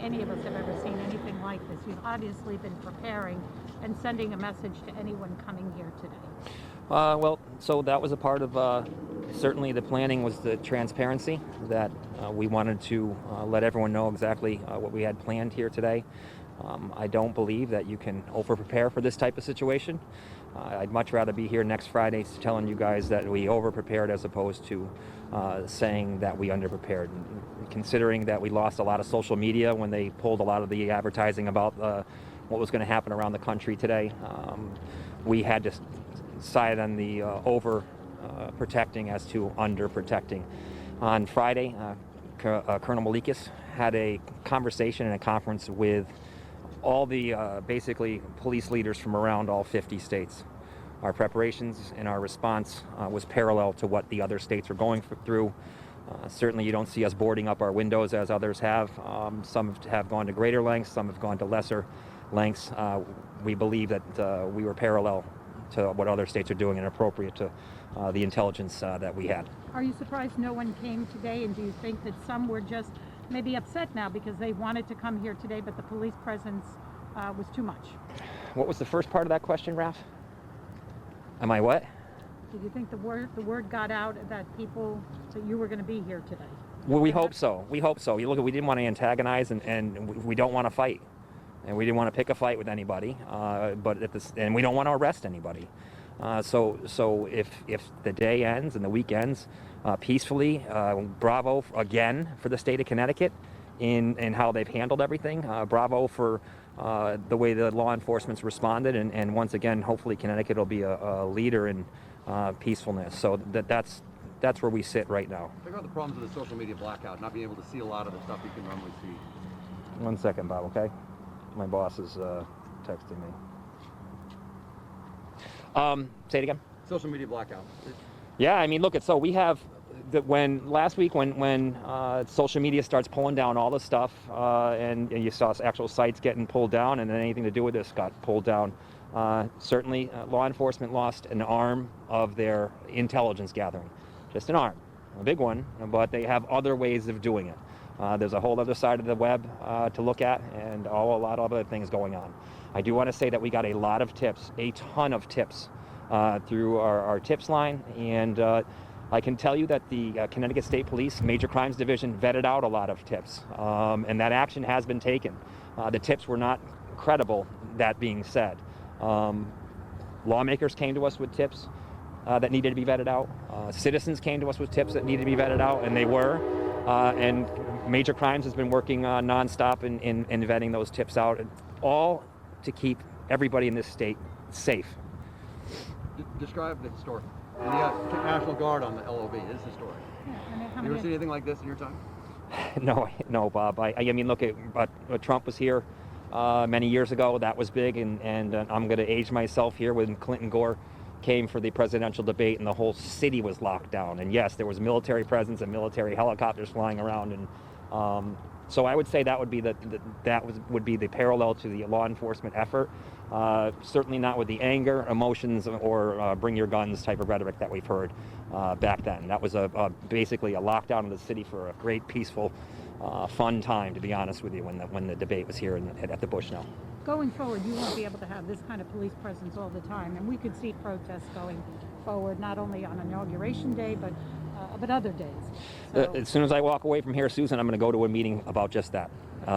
Any of us have ever seen anything like this. You've obviously been preparing and sending a message to anyone coming here today. So that was a part of, certainly the planning was the transparency, that we wanted to let everyone know exactly what we had planned here today. I don't believe that you can over-prepare for this type of situation. I'd much rather be here next Friday telling you guys that we over-prepared as opposed to saying that we under-prepared. Considering that we lost a lot of social media when they pulled a lot of the advertising about what was going to happen around the country today, we had to side on the over-protecting as to under-protecting. On Friday, Colonel Malikis had a conversation and a conference with all the basically police leaders from around all 50 states. Our preparations and our response was parallel to what the other states were going through. Certainly you don't see us boarding up our windows as others have. Some have gone to greater lengths, some have gone to lesser lengths. We believe that we were parallel to what other states are doing and appropriate to the intelligence that we had. Are you surprised no one came today, and do you think that some were just maybe upset now because they wanted to come here today, but the police presence was too much? What was the first part of that question, Ralph? Am I what? Did you think the word got out that you were going to be here today? Well, we hope so. We hope so. You look, we didn't want to antagonize, and we don't want to fight, and we didn't want to pick a fight with anybody. And we don't want to arrest anybody. So if the day ends and the week ends peacefully, bravo again for the state of Connecticut in how they've handled everything. Bravo for the way the law enforcement's responded, and once again, hopefully Connecticut will be a leader in peacefulness. So that's where we sit right now. Figure out the problems with the social media blackout, not being able to see a lot of the stuff you can normally see. 1 second, Bob, okay? My boss is texting me. Say it again. Social media blackout. Yeah, I mean, look, so we have last week when social media starts pulling down all the stuff, and you saw actual sites getting pulled down, and then anything to do with this got pulled down. Certainly, law enforcement lost an arm of their intelligence gathering, just an arm, a big one, but they have other ways of doing it. There's a whole other side of the web to look at, and a lot of other things going on. I do want to say that we got a lot of tips, a ton of tips through our tips line, and I can tell you that the Connecticut State Police Major Crimes Division vetted out a lot of tips, and that action has been taken. The tips were not credible, that being said. Lawmakers came to us with tips that needed to be vetted out. Citizens came to us with tips that needed to be vetted out, and they were. And Major Crimes has been working nonstop in vetting those tips out, all to keep everybody in this state safe. Describe the historic. And the National Guard on the LOB is historic. Yeah, Have you ever seen anything like this in your time? No, Bob. I mean, look, Trump was here many years ago. That was big, and I'm going to age myself here when Clinton Gore came for the presidential debate, and the whole city was locked down. And yes, there was military presence and military helicopters flying around, and so I would say that would be would be the parallel to the law enforcement effort. Certainly not with the anger, emotions, or bring your guns type of rhetoric that we've heard back then. That was basically a lockdown of the city for a great, peaceful, fun time, to be honest with you, when the debate was here at the Bushnell. Going forward, you won't be able to have this kind of police presence all the time, and we could see protests going forward, not only on Inauguration Day, but other days. So, as soon as I walk away from here, Susan, I'm going to go to a meeting about just that,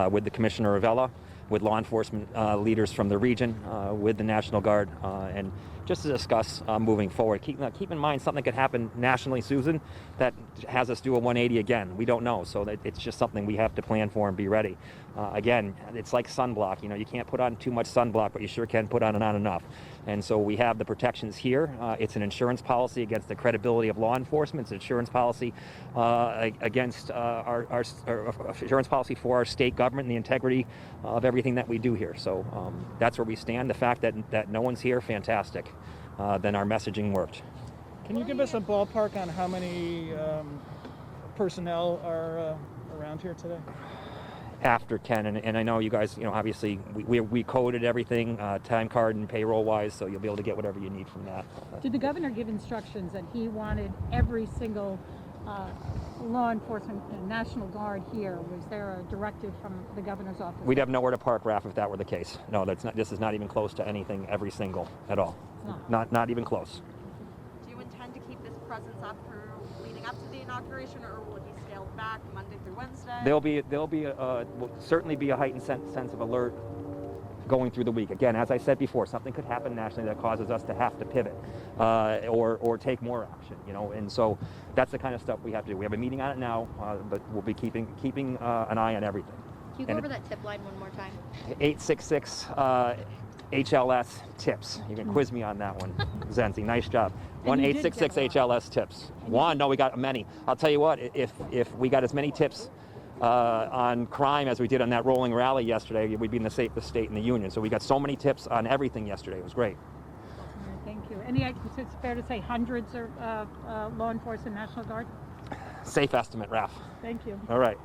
with the Commissioner Ravella, with law enforcement leaders from the region, with the National Guard, and just to discuss moving forward. Keep in mind something could happen nationally, Susan, that has us do a 180 again. We don't know, so it's just something we have to plan for and be ready. Again, it's like sunblock. You know, you can't put on too much sunblock, but you sure can put on and not enough. And so we have the protections here. It's an insurance policy against the credibility of law enforcement. It's an insurance policy against our insurance policy for our state government and the integrity of everything that we do here. So that's where we stand. The fact that no one's here, fantastic. Then our messaging worked. Can you give us a ballpark on how many personnel are around here today? After 10, and I know you guys, obviously we coded everything time card and payroll wise, so you'll be able to get whatever you need from that. Did the governor give instructions that he wanted every single law enforcement and National Guard here? Was there a directive from the governor's office? We'd have nowhere to park, Raf, if that were the case. No, that's not. This is not even close to anything every single at all. It's Not even close. Do you intend to keep this presence up for leading up to the inauguration, or will it be scaled back Monday through Wednesday? Will certainly be a heightened sense of alert going through the week. Again, as I said before, something could happen nationally that causes us to have to pivot or take more action. And so that's the kind of stuff we have to do. We have a meeting on it now, but we'll be keeping an eye on everything. Can you go over that tip line one more time? 866 HLS tips. You can quiz me on that one, Zenzi. Nice job. And you did 1-866 get a lot. HLS tips. No, we got many. I'll tell you what. If we got as many tips on crime as we did on that rolling rally yesterday, we'd be in the safest state in the union. So we got so many tips on everything yesterday. It was great. All right, thank you. It's fair to say hundreds of law enforcement National Guard? Safe estimate, Raf. Thank you. All right.